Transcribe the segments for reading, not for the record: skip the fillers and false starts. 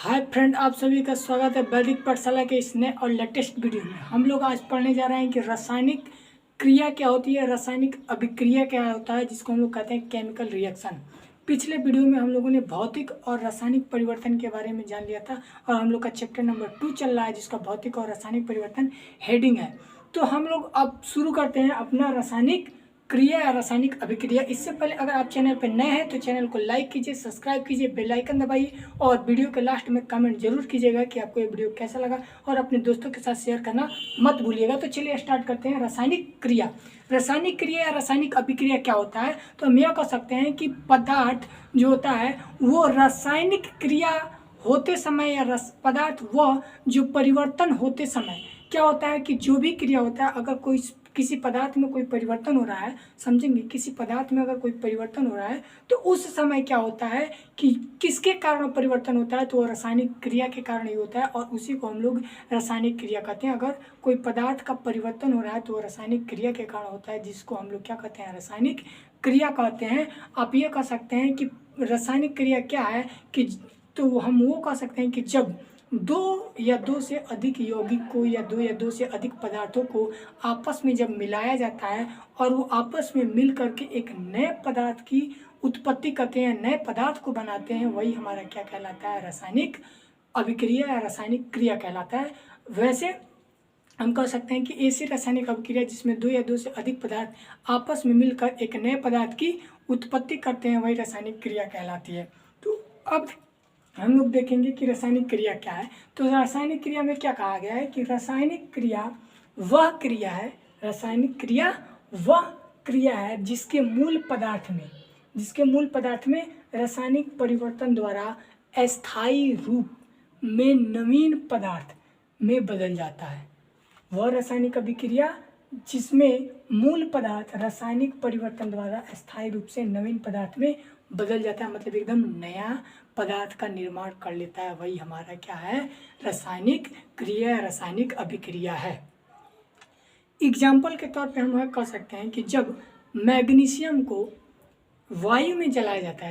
Hi friend, आप सभी का स्वागत है वैदिक पाठशाला के इस नए और लेटेस्ट वीडियो में। हम लोग आज पढ़ने जा रहे हैं कि रासायनिक क्रिया क्या होती है, रासायनिक अभिक्रिया क्या होता है, जिसको हम लोग कहते हैं केमिकल रिएक्शन। पिछले वीडियो में हम लोगों ने भौतिक और रासायनिक परिवर्तन के बारे में जान लिया था और हम लोग का चैप्टर नंबर 2 चल रहा है जिसका भौतिक और रासायनिक परिवर्तन हेडिंग है। तो हम लोग अब शुरू करते हैं अपना रासायनिक क्रिया या रासायनिक अभिक्रिया। इससे पहले अगर आप चैनल पर नए हैं तो चैनल को लाइक कीजिए, सब्सक्राइब कीजिए, बेल आइकन दबाइए और वीडियो के लास्ट में कमेंट जरूर कीजिएगा कि आपको ये वीडियो कैसा लगा और अपने दोस्तों के साथ शेयर करना मत भूलिएगा। तो चलिए स्टार्ट करते हैं रासायनिक क्रिया। रासायनिक क्रिया या रासायनिक अभिक्रिया क्या होता है? तो हम यह कह सकते हैं कि पदार्थ जो होता है वो रासायनिक क्रिया होते समय या पदार्थ वह जो परिवर्तन होते समय क्या होता है कि जो भी क्रिया होता है, अगर कोई किसी पदार्थ में कोई परिवर्तन हो रहा है, समझेंगे, किसी पदार्थ में अगर कोई परिवर्तन हो रहा है तो उस समय क्या होता है कि किसके कारण परिवर्तन होता है, तो वो रासायनिक क्रिया के कारण ही होता है और उसी को हम लोग रासायनिक क्रिया कहते हैं। अगर कोई पदार्थ का परिवर्तन हो रहा है तो वो रासायनिक क्रिया के कारण होता है, जिसको हम लोग क्या कहते हैं, रासायनिक क्रिया कहते हैं। आप ये कह सकते हैं कि रासायनिक क्रिया क्या है कि तो हम वो कह सकते हैं कि जब दो या दो से अधिक यौगिक को या दो से अधिक पदार्थों को आपस में जब मिलाया जाता है और वो आपस में मिल करके एक नए पदार्थ की उत्पत्ति करते हैं, नए पदार्थ को बनाते हैं, वही हमारा क्या कहलाता है, रासायनिक अभिक्रिया या रासायनिक क्रिया कहलाता है। वैसे हम कह सकते हैं कि ऐसी रासायनिक अभिक्रिया जिसमें दो या दो से अधिक पदार्थ आपस में मिलकर एक नए पदार्थ की उत्पत्ति करते हैं, वही रासायनिक क्रिया कहलाती है। तो अब हम लोग देखेंगे कि रासायनिक क्रिया क्या है। तो रासायनिक क्रिया में क्या कहा गया है कि रासायनिक क्रिया वह क्रिया है, रासायनिक क्रिया वह क्रिया है जिसके मूल पदार्थ में रासायनिक परिवर्तन द्वारा अस्थायी रूप में नवीन पदार्थ में बदल जाता है। वह रासायनिक अभिक्रिया जिसमें मूल पदार्थ रासायनिक परिवर्तन द्वारा अस्थायी रूप से नवीन पदार्थ में बदल जाता है, मतलब एकदम नया पदार्थ का निर्माण कर लेता है, वही हमारा क्या है, रासायनिक क्रिया, रासायनिक अभिक्रिया है। एग्जाम्पल के तौर पे हम कह सकते हैं कि जब मैग्नीशियम को वायु में जलाया जाता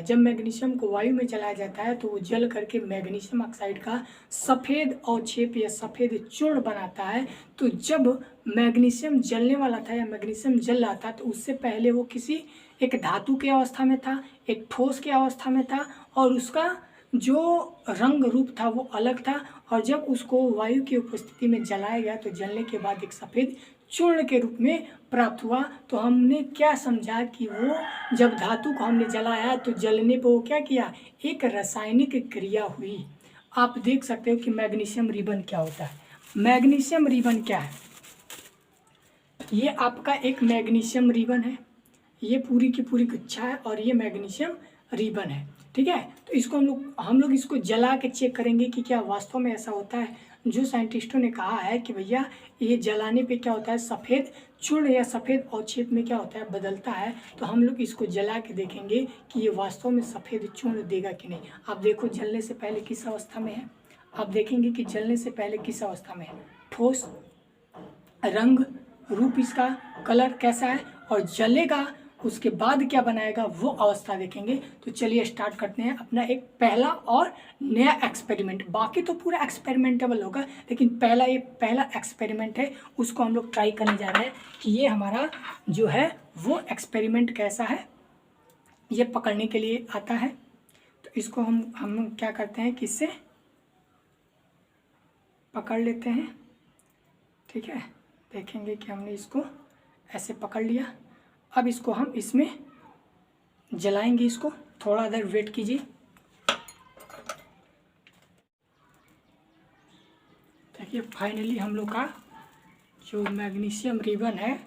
है तो वो जल करके मैग्नीशियम ऑक्साइड का सफ़ेद अवक्षेप या सफ़ेद चूर्ण बनाता है। तो जब मैग्नीशियम जलने वाला था या मैग्नीशियम जल रहा था तो उससे पहले वो किसी एक धातु की अवस्था में था, एक ठोस की अवस्था में था और उसका जो रंग रूप था वो अलग था। और जब उसको वायु की उपस्थिति में जलाया गया तो जलने के बाद एक सफ़ेद चूर्ण के रूप में प्राप्त हुआ। तो हमने क्या समझा कि वो जब धातु को हमने जलाया तो जलने पर वो क्या किया, एक रासायनिक क्रिया हुई। आप देख सकते हो कि मैग्नीशियम रिबन क्या होता है। मैग्नीशियम रिबन क्या है? ये आपका एक मैग्नीशियम रिबन है, ये पूरी की पूरी गुच्छा है और ये मैग्नीशियम रिबन है, ठीक है। तो इसको हम लोग इसको जला के चेक करेंगे कि क्या वास्तव में ऐसा होता है। जो साइंटिस्टों ने कहा है कि भैया ये जलाने पे क्या होता है, सफ़ेद चूर्ण या सफ़ेद अवक्षेप में क्या होता है, बदलता है। तो हम लोग इसको जला के देखेंगे कि ये वास्तव में सफ़ेद चूर्ण देगा कि नहीं। आप देखो जलने से पहले किस अवस्था में है, आप देखेंगे कि जलने से पहले किस अवस्था में है, ठोस, रंग रूप इसका कलर कैसा है, और जलेगा उसके बाद क्या बनाएगा वो अवस्था देखेंगे। तो चलिए स्टार्ट करते हैं अपना एक पहला और नया एक्सपेरिमेंट। बाकी तो पूरा एक्सपेरिमेंटेबल होगा, लेकिन पहला एक्सपेरिमेंट है, उसको हम लोग ट्राई करने जा रहे हैं कि ये हमारा जो है वो एक्सपेरिमेंट कैसा है, ये पकड़ने के लिए आता है। तो इसको हम क्या करते हैं कि इससे पकड़ लेते हैं, ठीक है। देखेंगे कि हमने इसको ऐसे पकड़ लिया। अब इसको हम इसमें जलाएंगे, इसको थोड़ा देर वेट कीजिए। देखिए फाइनली हम लोग का जो मैग्नीशियम रिबन है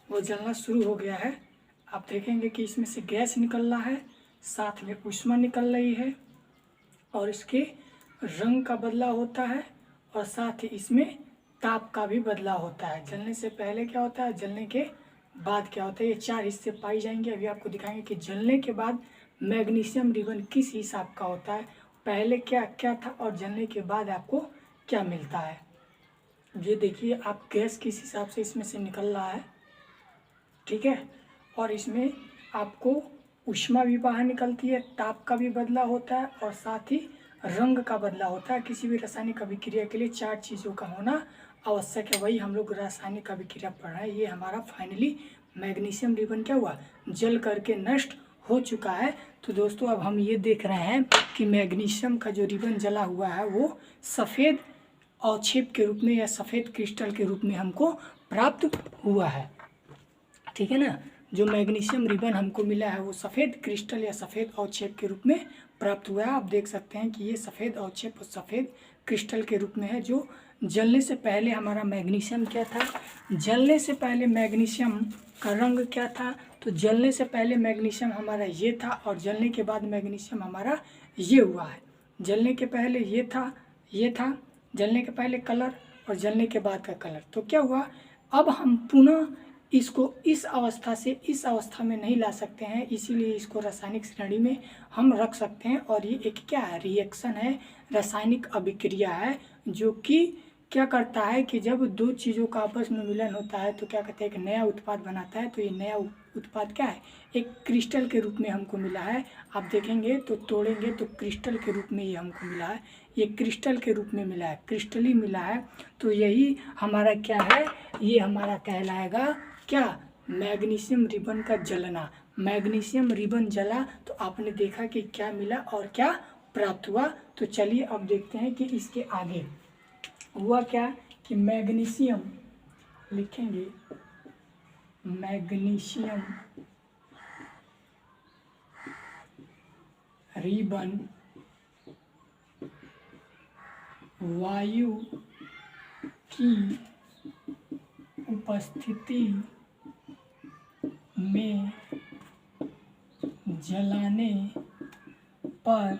वो जलना शुरू हो गया है। आप देखेंगे कि इसमें से गैस निकल रहा है, साथ में ऊष्मा निकल रही है और इसके रंग का बदलाव होता है और साथ ही इसमें ताप का भी बदलाव होता है। जलने से पहले क्या होता है, जलने के बाद क्या होता है। ये चार हिस्से पाए जाएंगे। अभी आपको दिखाएंगे कि जलने के बाद मैग्नीशियम रिबन किस हिसाब का होता है, पहले क्या क्या था और जलने के बाद आपको क्या मिलता है। ये देखिए आप गैस किस हिसाब से इसमें से निकल रहा है, ठीक है। और इसमें आपको ऊष्मा भी बाहर निकलती है, ताप का भी बदलाव होता है और साथ ही रंग का बदलाव होता है। किसी भी रासायनिक अभिक्रिया के लिए 4 चीज़ों का होना आवश्यक है, वही हम लोग रासायनिक अभिक्रिया पढ़ रहे हैं। ये हमारा फाइनली मैग्नीशियम रिबन क्या हुआ, जल करके नष्ट हो चुका है। तो दोस्तों अब हम ये देख रहे हैं कि मैग्नीशियम का जो रिबन जला हुआ है वो सफ़ेद अवक्षेप के रूप में या सफ़ेद क्रिस्टल के रूप में हमको प्राप्त हुआ है। ठीक है ना, जो मैग्नीशियम रिबन हमको मिला है वो सफ़ेद क्रिस्टल या सफ़ेद अवक्षेप के रूप में प्राप्त हुआ है। आप देख सकते हैं कि ये सफ़ेद अवक्षेप और सफ़ेद क्रिस्टल के रूप में है। जो जलने से पहले हमारा मैग्नीशियम क्या था, जलने से पहले मैग्नीशियम का रंग क्या था, तो जलने से पहले मैग्नीशियम हमारा ये था और जलने के बाद मैग्नीशियम हमारा ये हुआ है। जलने के पहले ये था, ये था जलने के पहले कलर और जलने के बाद का कलर। तो क्या हुआ, अब हम पुनः इसको इस अवस्था से इस अवस्था में नहीं ला सकते हैं, इसीलिए इसको रासायनिक श्रेणी में हम रख सकते हैं। और ये एक क्या है, रिएक्शन है, रासायनिक अभिक्रिया है, जो कि क्या करता है कि जब दो चीज़ों का आपस में मिलन होता है तो क्या कहते हैं, एक नया उत्पाद बनाता है। तो ये नया उत्पाद क्या है, एक क्रिस्टल के रूप में हमको मिला है। आप देखेंगे तो तोड़ेंगे तो क्रिस्टल के रूप में ये हमको मिला है, ये क्रिस्टल के रूप में मिला है, क्रिस्टली मिला है। तो यही हमारा क्या है, ये हमारा कहलाएगा क्या, मैग्नीशियम रिबन का जलना। मैग्नीशियम रिबन जला तो आपने देखा कि क्या मिला और क्या प्राप्त हुआ। तो चलिए अब देखते हैं कि इसके आगे हुआ क्या कि मैग्नीशियम लिखेंगे, मैग्नीशियम रिबन वायु की उपस्थिति में जलाने पर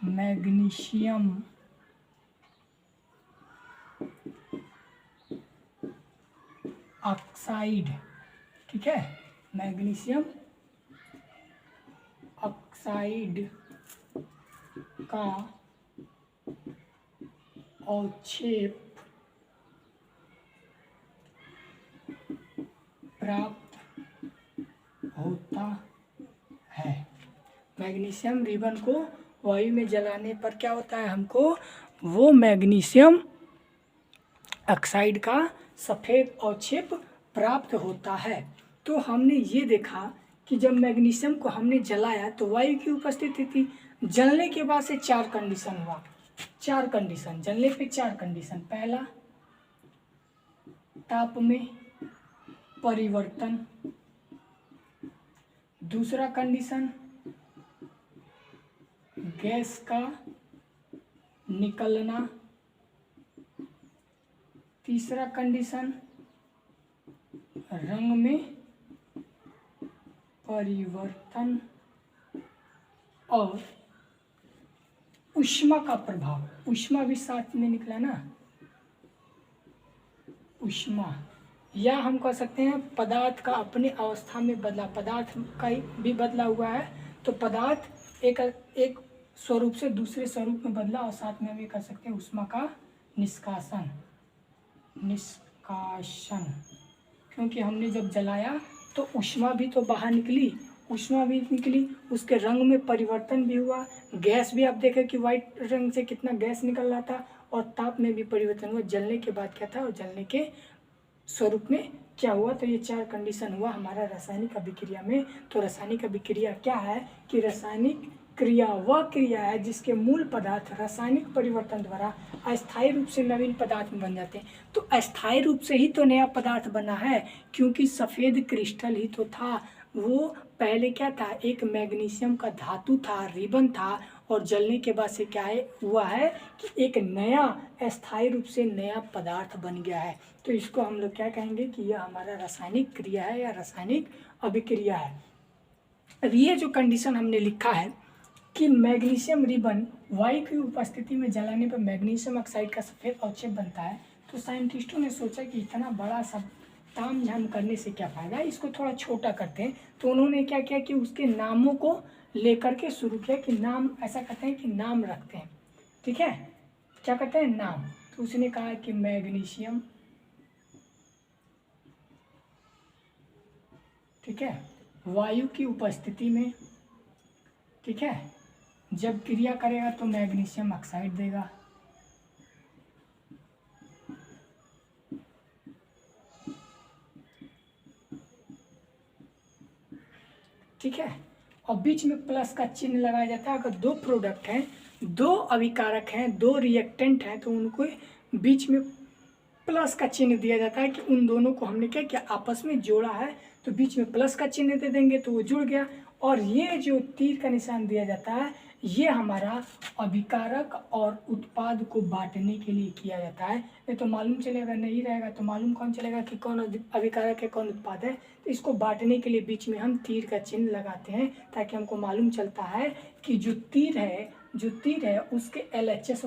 मैग्नीशियम ऑक्साइड, ठीक है, मैग्नीशियम ऑक्साइड का अवक्षेप प्राप्त होता है। मैग्नीशियम रिबन को वायु में जलाने पर क्या होता है, हमको वो मैग्नीशियम ऑक्साइड का सफ़ेद अवक्षेप प्राप्त होता है। तो हमने ये देखा कि जब मैग्नीशियम को हमने जलाया तो वायु की उपस्थिति थी। जलने के बाद से 4 कंडीशन हुआ, 4 कंडीशन जलने पे 4 कंडीशन। पहला, ताप में परिवर्तन। दूसरा कंडीशन, गैस का निकलना। तीसरा कंडीशन, रंग में परिवर्तन और ऊष्मा का प्रभाव। ऊष्मा भी साथ में निकला ना, ऊष्मा, या हम कह सकते हैं पदार्थ का अपने अवस्था में बदला, पदार्थ का भी बदला हुआ है। तो पदार्थ एक स्वरूप से दूसरे स्वरूप में बदला और साथ में हम ये कह सकते हैं ऊष्मा का निष्कासन, निष्कासन, क्योंकि हमने जब जलाया तो ऊष्मा भी तो बाहर निकली, ऊष्मा भी निकली, उसके रंग में परिवर्तन भी हुआ, गैस भी आप देखें कि वाइट रंग से कितना गैस निकल रहा था, और ताप में भी परिवर्तन हुआ। जलने के बाद क्या था और जलने के स्वरूप में क्या हुआ। तो ये 4 कंडीशन हुआ हमारा रासायनिक अभिक्रिया में। तो रासायनिक अभिक्रिया क्या है कि रासायनिक क्रिया वह क्रिया है जिसके मूल पदार्थ रासायनिक परिवर्तन द्वारा अस्थायी रूप से नवीन पदार्थ में बन जाते हैं। तो अस्थायी रूप से ही तो नया पदार्थ बना है, क्योंकि सफ़ेद क्रिस्टल ही तो था। वो पहले क्या था, एक मैग्नीशियम का धातु था, रिबन था, और जलने के बाद से क्या है हुआ है कि एक नया अस्थायी रूप से नया पदार्थ बन गया है। तो इसको हम लोग क्या कहेंगे कि यह हमारा रासायनिक क्रिया है या रासायनिक अभिक्रिया है। अब ये जो कंडीशन हमने लिखा है कि मैग्नीशियम रिबन वायु की उपस्थिति में जलाने पर मैग्नीशियम ऑक्साइड का सफ़ेद अवक्षेप बनता है, तो साइंटिस्टों ने सोचा कि इतना बड़ा सब ताम झाम करने से क्या फ़ायदा है, इसको थोड़ा छोटा करते हैं। तो उन्होंने क्या किया कि उसके नामों को लेकर के शुरू किया कि नाम, ऐसा कहते हैं कि नाम रखते हैं, ठीक है, क्या कहते हैं नाम। तो उसने कहा कि मैग्नीशियम, ठीक है, वायु की उपस्थिति में, ठीक है, जब क्रिया करेगा तो मैग्नीशियम ऑक्साइड देगा। ठीक है, और बीच में प्लस का चिन्ह लगाया जाता है। अगर दो प्रोडक्ट हैं, दो अभिकारक हैं, दो रिएक्टेंट हैं, तो उनको बीच में प्लस का चिन्ह दिया जाता है कि उन दोनों को हमने क्या किया, आपस में जोड़ा है, तो बीच में प्लस का चिन्ह दे देंगे तो वो जुड़ गया। और ये जो तीर का निशान दिया जाता है, ये हमारा अभिकारक और उत्पाद को बांटने के लिए किया जाता है। नहीं तो मालूम चलेगा, नहीं रहेगा तो मालूम कौन चलेगा कि कौन अभिकारक है कौन उत्पाद है। तो इसको बांटने के लिए बीच में हम तीर का चिन्ह लगाते हैं, ताकि हमको मालूम चलता है कि जो तीर है उसके LHS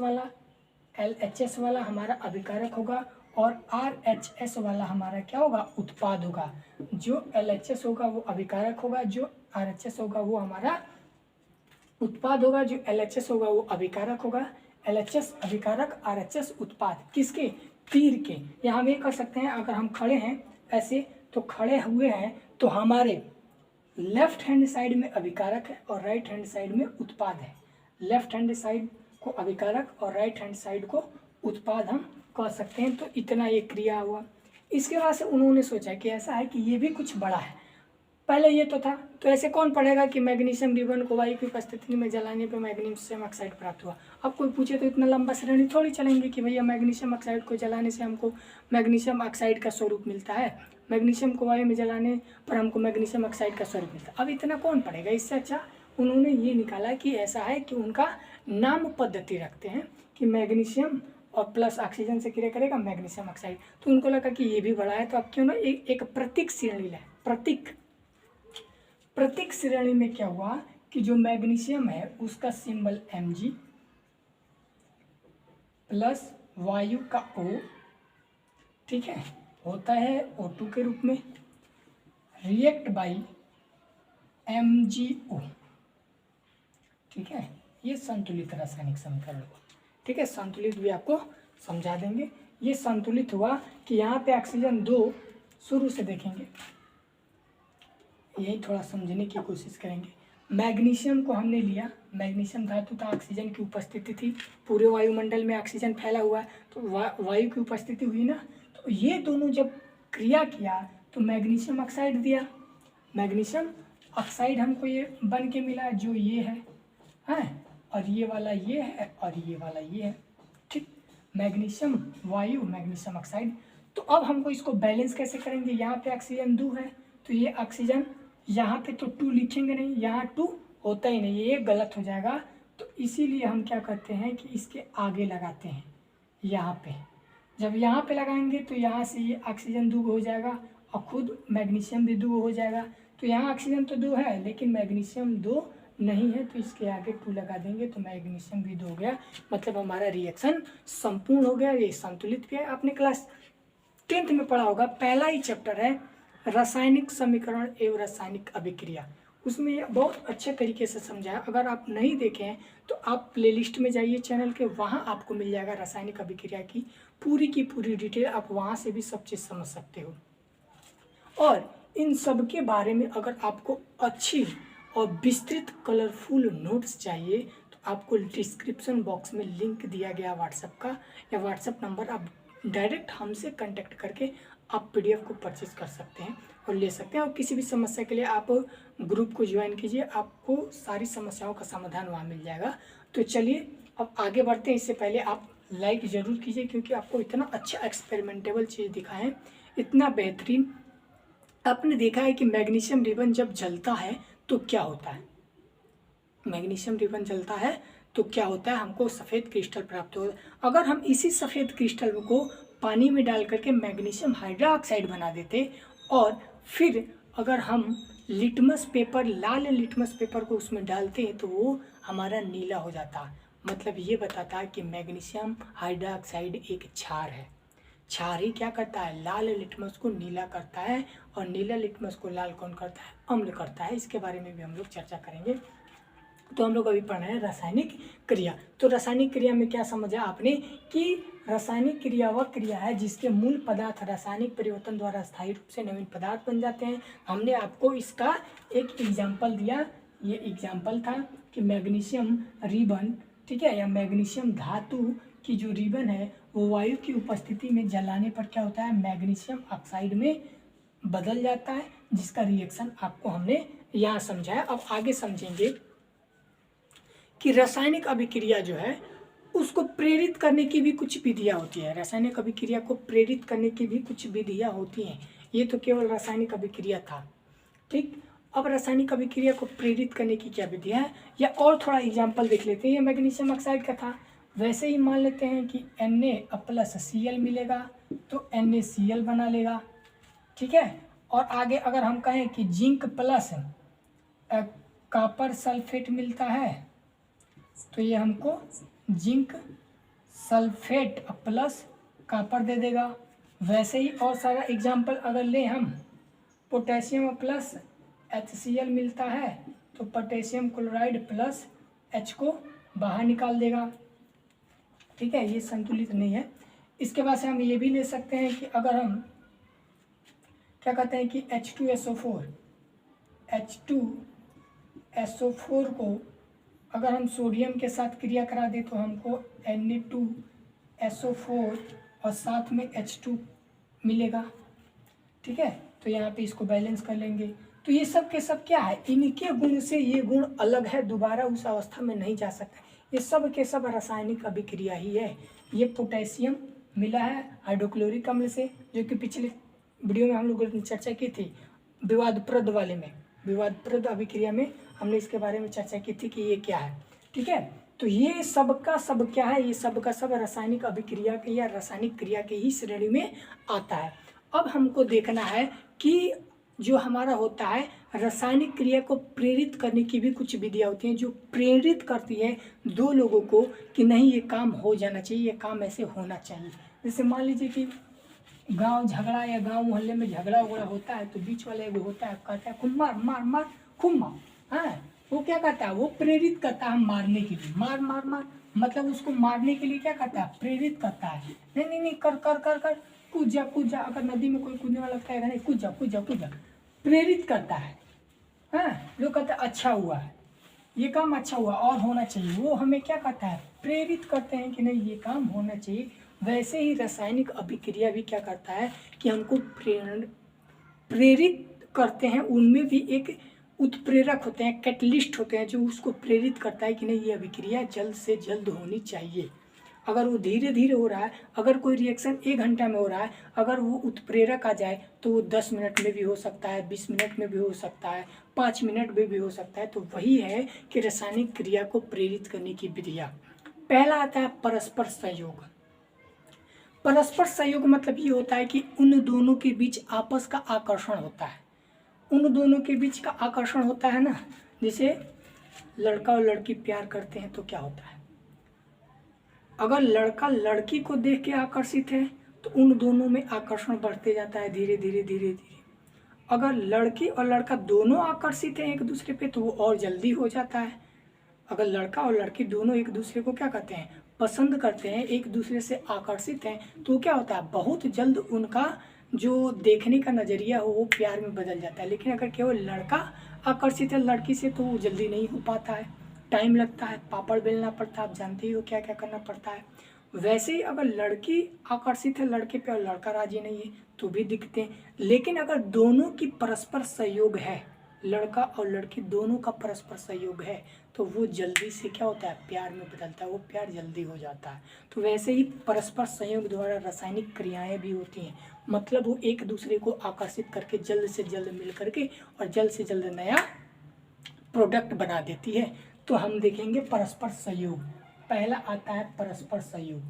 वाला हमारा अभिकारक होगा, और RHS वाला हमारा क्या होगा, उत्पाद होगा। जो LHS होगा वो अभिकारक होगा, जो RHS होगा वो हमारा उत्पाद होगा। जो LHS होगा वो अभिकारक होगा, LHS अभिकारक, RHS उत्पाद। किसके, तीर के। यहाँ हम ये कर सकते हैं, अगर हम खड़े हैं ऐसे, तो खड़े हुए हैं तो हमारे लेफ्ट हैंड साइड में अभिकारक है और राइट हैंड साइड में उत्पाद है। लेफ्ट हैंड साइड को अभिकारक और राइट हैंड साइड को उत्पाद हम कह सकते हैं। तो इतना ये क्रिया हुआ। इसके बाद से उन्होंने सोचा कि ऐसा है कि ये भी कुछ बड़ा है। पहले ये तो था, तो ऐसे कौन पढ़ेगा कि मैग्नीशियम रिबन को वायु की उपस्थिति में जलाने पर मैग्नीशियम ऑक्साइड प्राप्त हुआ। अब कोई पूछे तो इतना लंबा श्रेणी थोड़ी चलेंगे कि भैया मैग्नीशियम ऑक्साइड को जलाने से हमको मैग्नीशियम ऑक्साइड का स्वरूप मिलता है, मैग्नीशियम को वायु में जलाने पर हमको मैग्नीशियम ऑक्साइड का स्वरूप मिलता है। अब इतना कौन पढ़ेगा। इससे अच्छा उन्होंने ये निकाला कि ऐसा है कि उनका नाम पद्धति रखते हैं कि मैग्नीशियम और प्लस ऑक्सीजन से क्रिया करेगा मैग्नीशियम ऑक्साइड। तो उनको लगा कि ये भी बड़ा है, तो अब क्यों ना एक प्रतीक श्रेणी लें। प्रतीक श्रेणी में क्या हुआ कि जो मैग्नीशियम है उसका सिंबल Mg प्लस वायु का O, ठीक है, होता है O2 के रूप में, रिएक्ट बाई MgO। ठीक है, ये संतुलित रासायनिक समीकरण हुआ। ठीक है, संतुलित भी आपको समझा देंगे। ये संतुलित हुआ कि यहाँ पे ऑक्सीजन 2 शुरू से देखेंगे, यही थोड़ा समझने की कोशिश करेंगे। मैग्नीशियम को हमने लिया, मैग्नीशियम धातु था, ऑक्सीजन की उपस्थिति थी, पूरे वायुमंडल में ऑक्सीजन फैला हुआ है, तो वायु की उपस्थिति हुई ना। तो ये दोनों जब क्रिया किया तो मैग्नीशियम ऑक्साइड दिया। मैग्नीशियम ऑक्साइड हमको ये बन के मिला, जो ये है और ये वाला ये है और ये वाला ये है। ठीक, मैग्नीशियम वायु, मैग्नीशियम ऑक्साइड। तो अब हमको इसको बैलेंस कैसे करेंगे। यहाँ पे ऑक्सीजन 2 है, तो ये ऑक्सीजन यहाँ पे तो 2 लिखेंगे नहीं, यहाँ 2 होता ही नहीं, ये गलत हो जाएगा। तो इसीलिए हम क्या करते हैं कि इसके आगे लगाते हैं यहाँ पे। जब यहाँ पे लगाएंगे तो यहाँ से ये ऑक्सीजन 2 हो जाएगा और खुद मैग्नीशियम भी 2 हो जाएगा। तो यहाँ ऑक्सीजन तो 2 है लेकिन मैग्नीशियम 2 नहीं है, तो इसके आगे 2 लगा देंगे तो मैग्नीशियम भी 2 हो गया। मतलब हमारा रिएक्शन संपूर्ण हो गया, ये संतुलित भी है। आपने क्लास 10th में पढ़ा होगा, पहला ही चैप्टर है रासायनिक समीकरण एवं रासायनिक अभिक्रिया, उसमें ये बहुत अच्छे तरीके से समझाया। अगर आप नहीं देखे हैं तो आप प्लेलिस्ट में जाइए चैनल के, वहाँ आपको मिल जाएगा रासायनिक अभिक्रिया की पूरी डिटेल। आप वहाँ से भी सब चीज़ समझ सकते हो। और इन सब के बारे में अगर आपको अच्छी और विस्तृत कलरफुल नोट्स चाहिए तो आपको डिस्क्रिप्शन बॉक्स में लिंक दिया गया व्हाट्सएप का, या व्हाट्सएप नंबर, आप डायरेक्ट हमसे कांटेक्ट करके आप PDF को परचेज कर सकते हैं और ले सकते हैं। और किसी भी समस्या के लिए आप ग्रुप को ज्वाइन कीजिए, आपको सारी समस्याओं का समाधान वहाँ मिल जाएगा। तो चलिए अब आगे बढ़ते हैं। इससे पहले आप लाइक ज़रूर कीजिए, क्योंकि आपको इतना अच्छा एक्सपेरिमेंटेबल चीज़ दिखाएं, इतना बेहतरीन। आपने देखा है कि मैग्नीशियम रिबन जब जलता है तो क्या होता है। मैग्नीशियम रिबन जलता है तो क्या होता है, हमको सफ़ेद क्रिस्टल प्राप्त होगा। अगर हम इसी सफ़ेद क्रिस्टल को पानी में डाल करके मैग्नीशियम हाइड्रोक्साइड बना देते और फिर अगर हम लिटमस पेपर, लाल लिटमस पेपर को उसमें डालते हैं तो वो हमारा नीला हो जाता। मतलब ये बताता है कि मैग्नीशियम हाइड्रोक्साइड एक क्षार है। क्षार ही क्या करता है, लाल लिटमस को नीला करता है, और नीला लिटमस को लाल कौन करता है, अम्ल करता है। इसके बारे में भी हम लोग चर्चा करेंगे। तो हम लोग अभी पढ़ रहे हैं रासायनिक क्रिया। तो रासायनिक क्रिया में क्या समझा आपने कि रासायनिक क्रिया वह क्रिया है जिसके मूल पदार्थ रासायनिक परिवर्तन द्वारा स्थायी रूप से नवीन पदार्थ बन जाते हैं। हमने आपको इसका एक एग्जाम्पल दिया, ये एग्जाम्पल था कि मैग्नीशियम रिबन, ठीक है, या मैग्नीशियम धातु की जो रिबन है वो वायु की उपस्थिति में जलाने पर क्या होता है, मैग्नीशियम ऑक्साइड में बदल जाता है, जिसका रिएक्शन आपको हमने यहाँ समझाया। अब आगे समझेंगे कि रासायनिक अभिक्रिया जो है उसको प्रेरित करने की भी कुछ विधियाँ होती है। रासायनिक अभिक्रिया को प्रेरित करने की भी कुछ विधियाँ होती हैं। ये तो केवल रासायनिक अभिक्रिया था, ठीक। अब रासायनिक अभिक्रिया को प्रेरित करने की क्या विधियाँ है, या और थोड़ा एग्जाम्पल देख लेते हैं। ये मैग्नीशियम ऑक्साइड का था, वैसे ही मान लेते हैं कि Na+Cl मिलेगा तो NaCl बना लेगा, ठीक है। और आगे अगर हम कहें कि जिंक प्लस कॉपर सल्फेट मिलता है तो ये हमको जिंक सल्फेट प्लस कॉपर दे देगा। वैसे ही और सारा एग्जाम्पल अगर लें हम, पोटेशियम प्लस HCl मिलता है तो पोटेशियम क्लोराइड प्लस H को बाहर निकाल देगा, ठीक है, ये संतुलित नहीं है। इसके बाद से हम ये भी ले सकते हैं कि अगर हम क्या कहते हैं कि H2SO4 को अगर हम सोडियम के साथ क्रिया करा दें तो हमको Na2SO4 और साथ में H2 मिलेगा, ठीक है। तो यहाँ पे इसको बैलेंस कर लेंगे। तो ये सब के सब क्या है, इनके गुण से ये गुण अलग है, दोबारा उस अवस्था में नहीं जा सकता। ये सब के सब रासायनिक अभिक्रिया ही है। ये पोटेशियम मिला है हाइड्रोक्लोरिक अम्ल से, जो कि पिछले वीडियो में हम लोगों ने चर्चा की थी, विवादप्रद वाले में, विवादप्रद अभिक्रिया में हमने इसके बारे में चर्चा की थी कि ये क्या है, ठीक है। तो ये सब का सब क्या है, ये सब का सब रासायनिक अभिक्रिया के या रासायनिक क्रिया के ही श्रेणी में आता है। अब हमको देखना है कि जो हमारा होता है रासायनिक क्रिया को प्रेरित करने की भी कुछ विधियाँ होती हैं, जो प्रेरित करती है दो लोगों को कि नहीं ये काम हो जाना चाहिए, ये काम ऐसे होना चाहिए। जैसे मान लीजिए कि गांव झगड़ा या गांव मोहल्ले में झगड़ा वगड़ा होता है तो बीच वाला एगो होता है, कहता है खूब मार मार मार खूब मार, हाँ, वो क्या करता है, वो प्रेरित करता है मारने के लिए, मार मार मार, मतलब उसको मारने के लिए क्या करता है, प्रेरित करता है। नहीं नहीं नहीं, कर कर कर कर, कूद जा कूद जा, अगर नदी में कोई कूदने वाला कहेगा नहीं कूद जा कूद जा कूद जा, प्रेरित करता है। हाँ, लोग कहते हैं अच्छा हुआ है, ये काम अच्छा हुआ और होना चाहिए, वो हमें क्या करता है, प्रेरित करते हैं कि नहीं ये काम होना चाहिए। वैसे ही रासायनिक अभिक्रिया भी क्या करता है कि हमको प्रेरित करते हैं। उनमें भी एक उत्प्रेरक होते हैं, कैटलिस्ट होते हैं, जो उसको प्रेरित करता है कि नहीं ये अभिक्रिया जल्द से जल्द होनी चाहिए। अगर वो धीरे धीरे हो रहा है, अगर कोई रिएक्शन 1 घंटा में हो रहा है, अगर वो उत्प्रेरक आ जाए तो वो 10 मिनट में भी हो सकता है, 20 मिनट में भी हो सकता है, 5 मिनट में भी हो सकता है। तो वही है कि रासायनिक क्रिया को प्रेरित करने की विधियाँ। पहला आता है परस्पर सहयोग। परस्पर सहयोग मतलब ये होता है कि उन दोनों के बीच आपस का आकर्षण होता है, उन दोनों के बीच का आकर्षण होता है ना। जैसे लड़का और लड़की प्यार करते हैं तो क्या होता है, अगर लड़का लड़की को देख के आकर्षित है तो उन दोनों में आकर्षण बढ़ते जाता है धीरे धीरे धीरे धीरे। अगर लड़की और लड़का दोनों आकर्षित हैं एक दूसरे पे तो वो और जल्दी हो जाता है। अगर लड़का और लड़की दोनों एक दूसरे को क्या कहते हैं, पसंद करते हैं, एक दूसरे से आकर्षित हैं, तो क्या होता है, बहुत जल्द उनका जो देखने का नज़रिया हो वो प्यार में बदल जाता है। लेकिन अगर केवल लड़का आकर्षित है लड़की से तो वो जल्दी नहीं हो पाता है, टाइम लगता है, पापड़ बेलना पड़ता है, आप जानते ही हो क्या क्या करना पड़ता है। वैसे ही अगर लड़की आकर्षित है लड़के पे और लड़का राजी नहीं है तो भी दिखते हैं। लेकिन अगर दोनों की परस्पर सहयोग है, लड़का और लड़की दोनों का परस्पर सहयोग है, तो वो जल्दी से क्या होता है, प्यार में बदलता है, वो प्यार जल्दी हो जाता है। तो वैसे ही परस्पर सहयोग द्वारा रासायनिक क्रियाएं भी होती हैं, मतलब वो एक दूसरे को आकर्षित करके जल्द से जल्द मिल करके और जल्द से जल्द नया प्रोडक्ट बना देती है। तो हम देखेंगे परस्पर सहयोग। पहला आता है परस्पर सहयोग।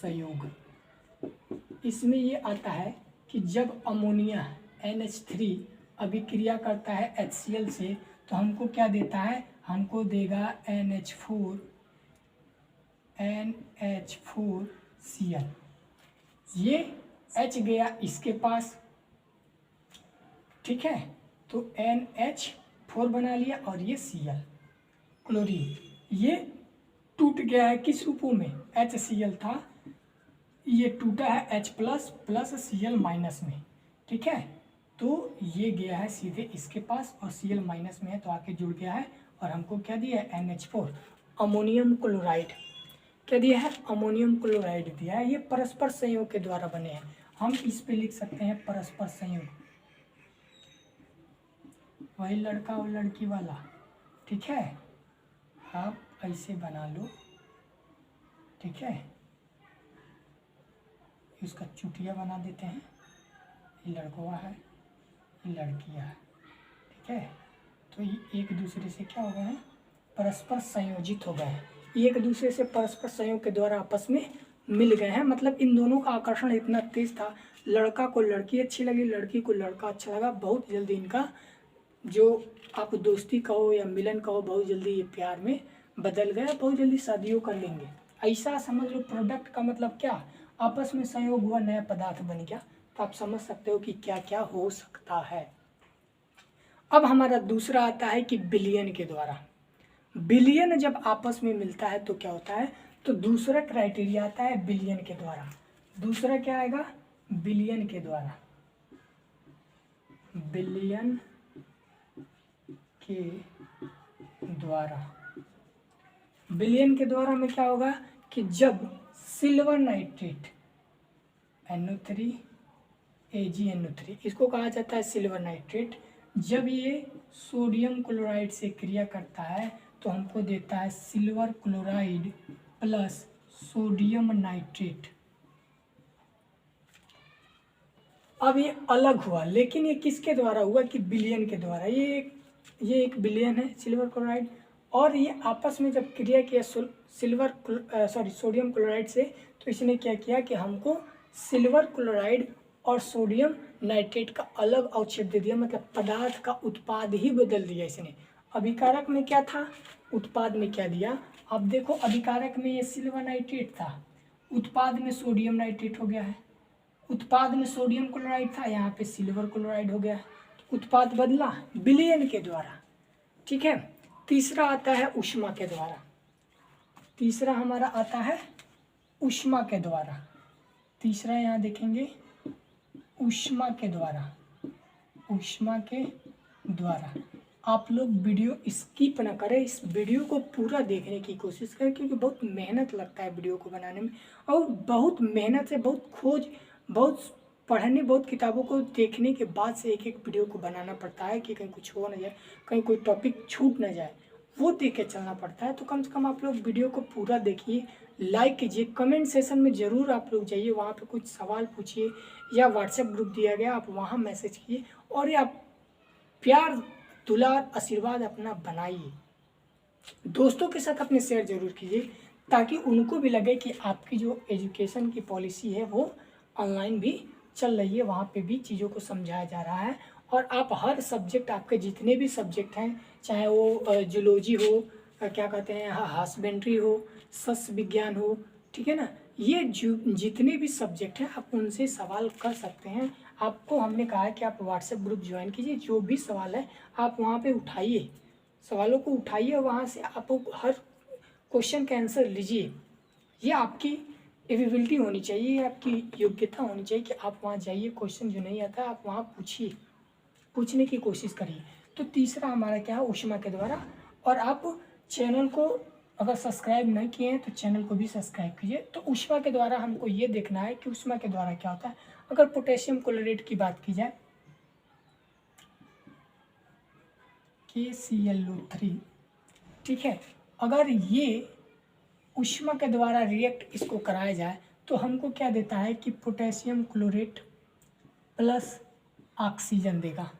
सहयोग इसमें ये आता है कि जब अमोनिया NH3 अभिक्रिया करता है HCl से तो हमको क्या देता है, हमको देगा NH4Cl। ये H गया इसके पास, ठीक है, तो NH4 बना लिया और ये Cl क्लोरीन, ये टूट गया है किस रूपों में, HCl था, ये टूटा है H+ प्लस Cl माइनस में, ठीक है। तो ये गया है सीधे इसके पास और Cl माइनस में है तो आके जुड़ गया है और हमको क्या दिया है NH4 अमोनियम क्लोराइड। क्या दिया है? अमोनियम क्लोराइड दिया है। ये परस्पर संयोग के द्वारा बने हैं। हम इस पे लिख सकते हैं परस्पर संयोग, वही लड़का और लड़की वाला। ठीक है, आप ऐसे बना लो। ठीक है, इसका चुटिया बना देते हैं। ये लड़कवा है, ये लड़कियाँ है। ठीक है, तो ये एक दूसरे से क्या हो गए हैं? परस्पर संयोजित हो गए हैं। ये एक दूसरे से परस्पर संयोग के द्वारा आपस में मिल गए हैं। मतलब इन दोनों का आकर्षण इतना तेज था, लड़का को लड़की अच्छी लगी, लड़की को लड़का अच्छा लगा। बहुत जल्दी इनका जो आप दोस्ती कहो या मिलन कहो, बहुत जल्दी ये प्यार में बदल गया। बहुत जल्दी शादियों कर लेंगे, ऐसा समझ लो। प्रोडक्ट का मतलब क्या? आपस में संयोग हुआ, नया पदार्थ बन गया। तो आप समझ सकते हो कि क्या क्या हो सकता है। अब हमारा दूसरा आता है कि विलयन के द्वारा। विलयन जब आपस में मिलता है तो क्या होता है? तो दूसरा क्राइटेरिया आता है विलयन के द्वारा। दूसरा क्या आएगा? विलयन के द्वारा। विलयन के द्वारा, विलयन के द्वारा में क्या होगा कि जब सिल्वर नाइट्रेट NO3 AgNO3, इसको कहा जाता है सिल्वर नाइट्रेट, जब ये सोडियम क्लोराइड से क्रिया करता है तो हमको देता है silver chloride plus sodium nitrate. अब ये अलग हुआ, लेकिन ये किसके द्वारा हुआ? कि विलयन के द्वारा। ये एक विलयन है सिल्वर क्लोराइड, और ये आपस में जब क्रिया किया सोडियम क्लोराइड से, तो इसने क्या किया कि हमको सिल्वर क्लोराइड और सोडियम नाइट्रेट का अलग अवक्षेप दे दिया। मतलब पदार्थ का उत्पाद ही बदल दिया इसने। अभिकारक में क्या था, उत्पाद में क्या दिया? अब देखो, अभिकारक में ये सिल्वर नाइट्रेट था, उत्पाद में सोडियम नाइट्रेट हो गया है। उत्पाद में सोडियम क्लोराइड था, यहाँ पे सिल्वर क्लोराइड हो गया है। उत्पाद बदला विलयन के द्वारा। ठीक है, तीसरा आता है ऊष्मा के द्वारा। तीसरा हमारा आता है ऊष्मा के द्वारा। तीसरा यहाँ देखेंगे ऊष्मा के द्वारा। ऊष्मा के द्वारा आप लोग वीडियो स्किप ना करें, इस वीडियो को पूरा देखने की कोशिश करें, क्योंकि बहुत मेहनत लगता है वीडियो को बनाने में, और बहुत मेहनत से, बहुत खोज, बहुत पढ़ने, बहुत किताबों को देखने के बाद से एक एक वीडियो को बनाना पड़ता है कि कहीं कुछ हो ना जाए, कहीं कोई टॉपिक छूट ना जाए, वो देख के चलना पड़ता है। तो कम से कम आप लोग वीडियो को पूरा देखिए, लाइक कीजिए, कमेंट सेशन में ज़रूर आप लोग जाइए, वहाँ पे कुछ सवाल पूछिए, या व्हाट्सएप ग्रुप दिया गया आप वहाँ मैसेज कीजिए, और या प्यार दुलार आशीर्वाद अपना बनाइए। दोस्तों के साथ अपने शेयर जरूर कीजिए, ताकि उनको भी लगे कि आपकी जो एजुकेशन की पॉलिसी है वो ऑनलाइन भी चल रही है, वहाँ पे भी चीज़ों को समझाया जा रहा है। और आप हर सब्जेक्ट, आपके जितने भी सब्जेक्ट हैं, चाहे वो जूलॉजी हो, क्या कहते हैं, हस्बेंड्री हो, सस्य विज्ञान हो, ठीक है ना, ये जितने भी सब्जेक्ट हैं आप उनसे सवाल कर सकते हैं। आपको हमने कहा है कि आप व्हाट्सएप ग्रुप ज्वाइन कीजिए, जो भी सवाल है आप वहाँ पे उठाइए, सवालों को उठाइए, वहाँ से आप हर क्वेश्चन का आंसर लीजिए। ये आपकी एबिलिटी होनी चाहिए, ये आपकी योग्यता होनी चाहिए कि आप वहाँ जाइए, क्वेश्चन जो नहीं आता आप वहाँ पूछिए, पूछने की कोशिश करिए। तो तीसरा हमारा क्या है, ऊष्मा के द्वारा। और आप चैनल को अगर सब्सक्राइब नहीं किए हैं तो चैनल को भी सब्सक्राइब कीजिए। तो ऊष्मा के द्वारा हमको ये देखना है कि ऊष्मा के द्वारा क्या होता है। अगर पोटेशियम क्लोराइड की बात की जाए, KClO3, ठीक है, अगर ये ऊष्मा के द्वारा रिएक्ट इसको कराया जाए तो हमको क्या देता है कि पोटेशियम क्लोरेट प्लस ऑक्सीजन देगा।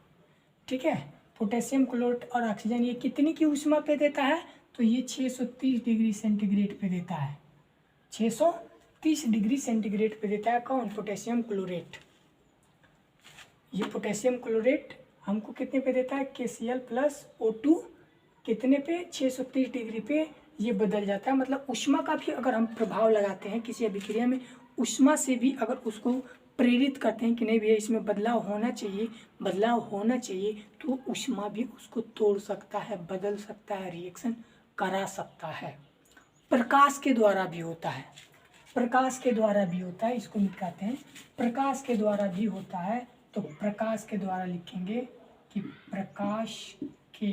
ठीक है, पोटेशियम क्लोराइड और ऑक्सीजन ये कितनी की ऊष्मा पे देता है? तो ये 630 डिग्री सेंटीग्रेड पे देता है। 630 डिग्री सेंटीग्रेड पे देता है। कौन? Potassium chlorate. ये पोटेशियम क्लोरेट हमको कितने पे देता है? KCl प्लस O2 कितने पे? 630 डिग्री पे ये बदल जाता है। मतलब ऊष्मा का भी अगर हम प्रभाव लगाते हैं किसी अभिक्रिया में, ऊष्मा से भी अगर उसको प्रेरित करते हैं कि नहीं भैया इसमें बदलाव होना चाहिए, बदलाव होना चाहिए, तो ऊष्मा भी उसको तोड़ सकता है, बदल सकता है, रिएक्शन करा सकता है। प्रकाश के द्वारा भी होता है, प्रकाश के द्वारा भी होता है, इसको कहते हैं प्रकाश के द्वारा भी होता है। तो प्रकाश के द्वारा लिखेंगे कि प्रकाश के,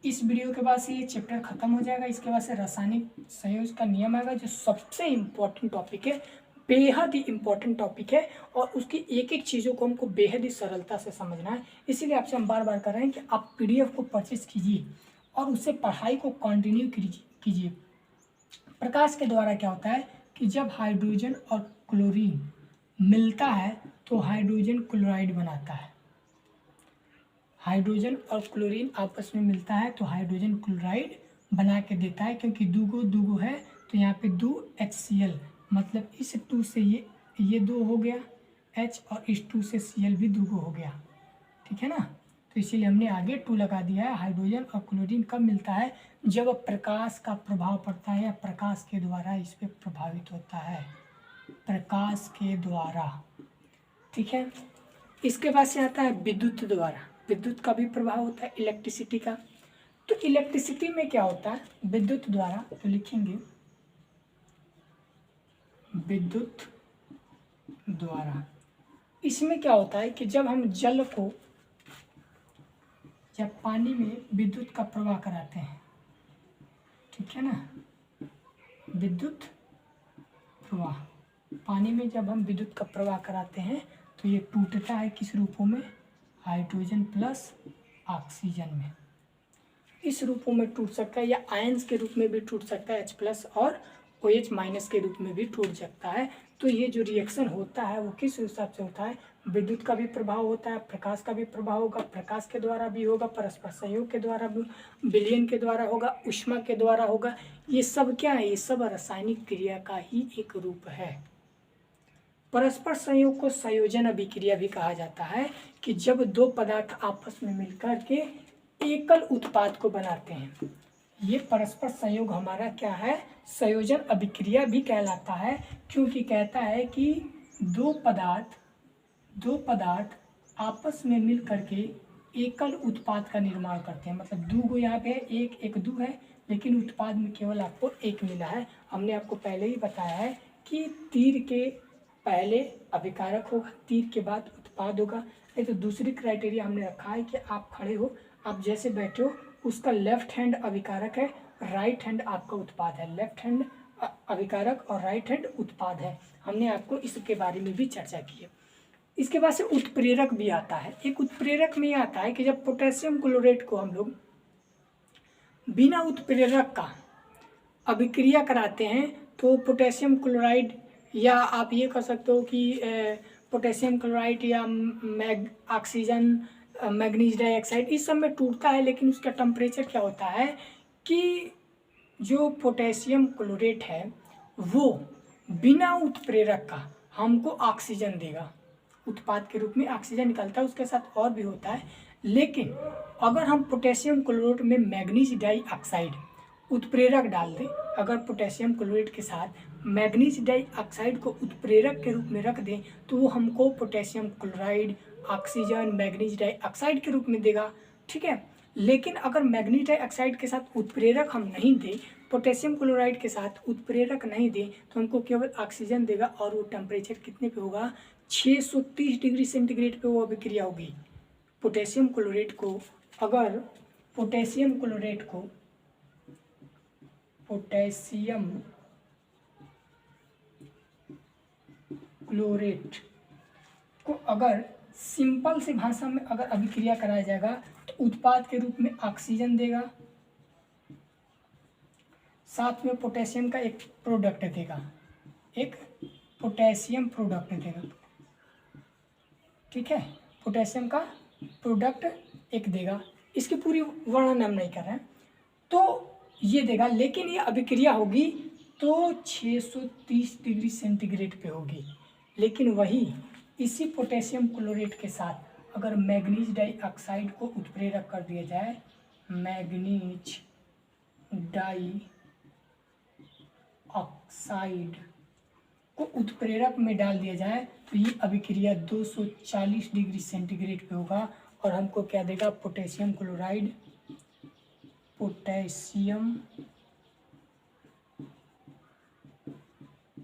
इस वीडियो के बाद से ये चैप्टर खत्म हो जाएगा। इसके बाद से रासायनिक संयोजन का नियम आएगा, जो सबसे इम्पोर्टेंट टॉपिक है, बेहद ही इम्पोर्टेंट टॉपिक है, और उसकी एक एक चीज़ों को हमको बेहद ही सरलता से समझना है। इसीलिए आपसे हम बार बार कर रहे हैं कि आप PDF को परचेज कीजिए और उससे पढ़ाई को कंटिन्यू कीजिए। प्रकाश के द्वारा क्या होता है कि जब हाइड्रोजन और क्लोरीन मिलता है तो हाइड्रोजन क्लोराइड बनाता है। हाइड्रोजन और क्लोरीन आपस में मिलता है तो हाइड्रोजन क्लोराइड बना के देता है, क्योंकि दूगो है तो यहाँ पे 2 HCl, मतलब इस 2 से ये 2 हो गया H, और इस 2 से Cl भी 2 हो गया, ठीक है ना। तो इसीलिए हमने आगे 2 लगा दिया है। हाइड्रोजन और क्लोरीन कब मिलता है? जब प्रकाश का प्रभाव पड़ता है या प्रकाश के द्वारा इस पर प्रभावित होता है, प्रकाश के द्वारा, ठीक है। इसके बाद से आता है विद्युत द्वारा। विद्युत का भी प्रभाव होता है, इलेक्ट्रिसिटी का। तो इलेक्ट्रिसिटी में क्या होता है विद्युत द्वारा? तो लिखेंगे विद्युत द्वारा। इसमें क्या होता है कि जब हम जल को, जब पानी में विद्युत का प्रवाह कराते हैं, ठीक है ना, विद्युत प्रवाह, पानी में जब हम विद्युत का प्रवाह कराते हैं तो ये टूटता है किस रूपों में? हाइड्रोजन प्लस ऑक्सीजन में। इस रूपों में टूट सकता है, या आयंस के रूप में भी टूट सकता है, H+ और OH- के रूप में भी टूट सकता है। तो ये जो रिएक्शन होता है वो किस हिसाब से होता है? विद्युत का भी प्रभाव होता है, प्रकाश का भी प्रभाव होगा, प्रकाश के द्वारा भी होगा, परस्पर संयोग के द्वारा भी, विलयन के द्वारा होगा, ऊष्मा के द्वारा होगा। ये सब क्या है? ये सब रासायनिक क्रिया का ही एक रूप है। परस्पर संयोग को संयोजन अभिक्रिया भी कहा जाता है, कि जब 2 पदार्थ आपस में मिलकर के एकल उत्पाद को बनाते हैं, ये परस्पर संयोग हमारा क्या है? संयोजन अभिक्रिया भी कहलाता है, क्योंकि कहता है कि दो पदार्थ आपस में मिल करके एकल उत्पाद का निर्माण करते हैं। मतलब 2 यहाँ पे एक 2 है, लेकिन उत्पाद में केवल आपको 1 मिला है। हमने आपको पहले ही बताया है कि तीर के पहले अभिकारक होगा, तीर के बाद उत्पाद होगा। नहीं तो दूसरी क्राइटेरिया हमने रखा है कि आप खड़े हो, आप जैसे बैठे हो, उसका लेफ्ट हैंड अभिकारक है, राइट हैंड आपका उत्पाद है। लेफ्ट हैंड अभिकारक और राइट हैंड उत्पाद है। हमने आपको इसके बारे में भी चर्चा की है। इसके बाद से उत्प्रेरक भी आता है। एक उत्प्रेरक में आता है कि जब पोटेशियम क्लोरेट को हम लोग बिना उत्प्रेरक का अभिक्रिया कराते हैं तो पोटेशियम क्लोराइड, या आप ये कह सकते हो कि पोटेशियम क्लोराइड या ऑक्सीजन, मैग्नीज डाइऑक्साइड, इस सब में टूटता है। लेकिन उसका टेम्परेचर क्या होता है कि जो पोटेशियम क्लोरेट है वो बिना उत्प्रेरक का हमको ऑक्सीजन देगा, उत्पाद के रूप में ऑक्सीजन निकलता है, उसके साथ और भी होता है। लेकिन अगर हम पोटेशियम क्लोरेट में मैग्नीज डाइऑक्साइड उत्प्रेरक डाल दें, अगर पोटेशियम क्लोरेट के साथ मैग्नीज डाइऑक्साइड को उत्प्रेरक के रूप में रख दें, तो वो हमको potassium chloride, oxygen, manganese dioxide के रूप में देगा, ठीक है। लेकिन अगर मैग्नीज डाइऑक्साइड के साथ उत्प्रेरक हम नहीं दें, पोटेशियम क्लोराइड के साथ उत्प्रेरक नहीं दें, तो हमको केवल ऑक्सीजन देगा। और वो टेम्परेचर कितने पे होगा? 630 डिग्री सेंटीग्रेड पे वो अभिक्रिया होगी। पोटेशियम क्लोरेट को, अगर पोटेशियम क्लोरेट को अगर सिंपल सी भाषा में अगर अभिक्रिया कराया जाएगा तो उत्पाद के रूप में ऑक्सीजन देगा, साथ में पोटेशियम का एक प्रोडक्ट देगा, एक पोटेशियम प्रोडक्ट देगा, ठीक है। पोटेशियम का प्रोडक्ट एक देगा, इसकी पूरी वर्णन हम नहीं कर रहे हैं, तो ये देगा। लेकिन ये अभिक्रिया होगी तो 630 डिग्री सेंटीग्रेड पे होगी। लेकिन वही इसी पोटेशियम क्लोरेट के साथ अगर मैग्नीज डाइऑक्साइड को उत्प्रेरक कर दिया जाए, मैग्नीज डाइऑक्साइड को उत्प्रेरक में डाल दिया जाए, तो ये अभिक्रिया 240 डिग्री सेंटीग्रेड पे होगा और हमको क्या देगा? Potassium chloride, potassium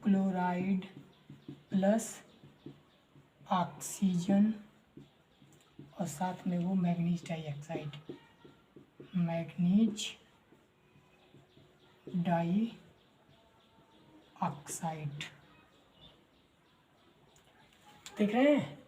chloride plus oxygen और साथ में वो मैग्नीज डाइऑक्साइड, मैग्नीज डाइऑक्साइड। देख रहे हैं,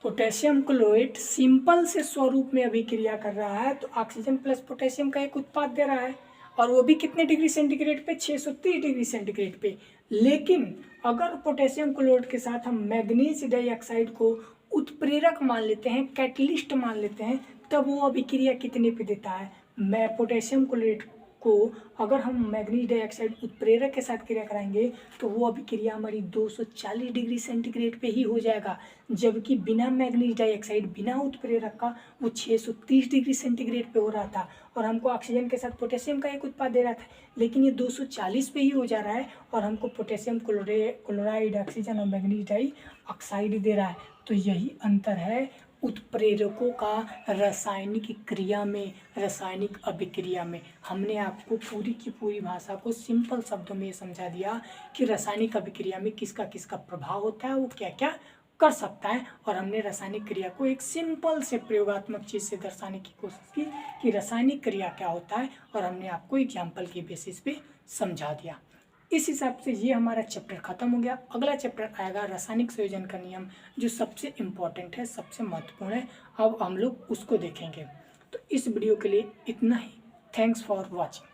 पोटेशियम क्लोराइड सिंपल से स्वरूप में अभिक्रिया कर रहा है, तो ऑक्सीजन प्लस पोटेशियम का एक उत्पाद दे रहा है, और वो भी कितने डिग्री सेंटीग्रेड पे, 630 डिग्री सेंटीग्रेड पे। लेकिन अगर पोटेशियम क्लोराइड के साथ हम मैग्नीज डाइऑक्साइड को उत्प्रेरक मान लेते हैं, कैटलिस्ट मान लेते हैं, तब वो अभिक्रिया कितने पे देता है। मैं पोटेशियम क्लोराइड को अगर हम मैग्नीज डाइऑक्साइड उत्प्रेरक के साथ क्रिया कराएंगे तो वो अभिक्रिया हमारी 240 डिग्री सेंटीग्रेड पे ही हो जाएगा, जबकि बिना मैग्नीज डाइऑक्साइड, बिना उत्प्रेरक का वो 630 डिग्री सेंटीग्रेड पे हो रहा था, और हमको ऑक्सीजन के साथ पोटेशियम का एक उत्पाद दे रहा था, लेकिन ये 240 पे ही हो जा रहा है, और हमको पोटेशियम क्लोराइड, ऑक्सीजन और मैग्नीज डाइऑक्साइड दे रहा है। तो यही अंतर है उत्प्रेरकों का रासायनिक क्रिया में, रासायनिक अभिक्रिया में। हमने आपको पूरी की पूरी भाषा को सिंपल शब्दों में समझा दिया कि रासायनिक अभिक्रिया में किसका किसका प्रभाव होता है, वो क्या क्या कर सकता है, और हमने रासायनिक क्रिया को एक सिंपल से प्रयोगात्मक चीज़ से दर्शाने की कोशिश की कि रासायनिक क्रिया क्या होता है, और हमने आपको एग्जाम्पल के बेसिस पे समझा दिया। इस हिसाब से ये हमारा चैप्टर खत्म हो गया। अगला चैप्टर आएगा रासायनिक संयोजन का नियम, जो सबसे इम्पोर्टेंट है, सबसे महत्वपूर्ण है। अब हम लोग उसको देखेंगे। तो इस वीडियो के लिए इतना ही। Thanks for watching.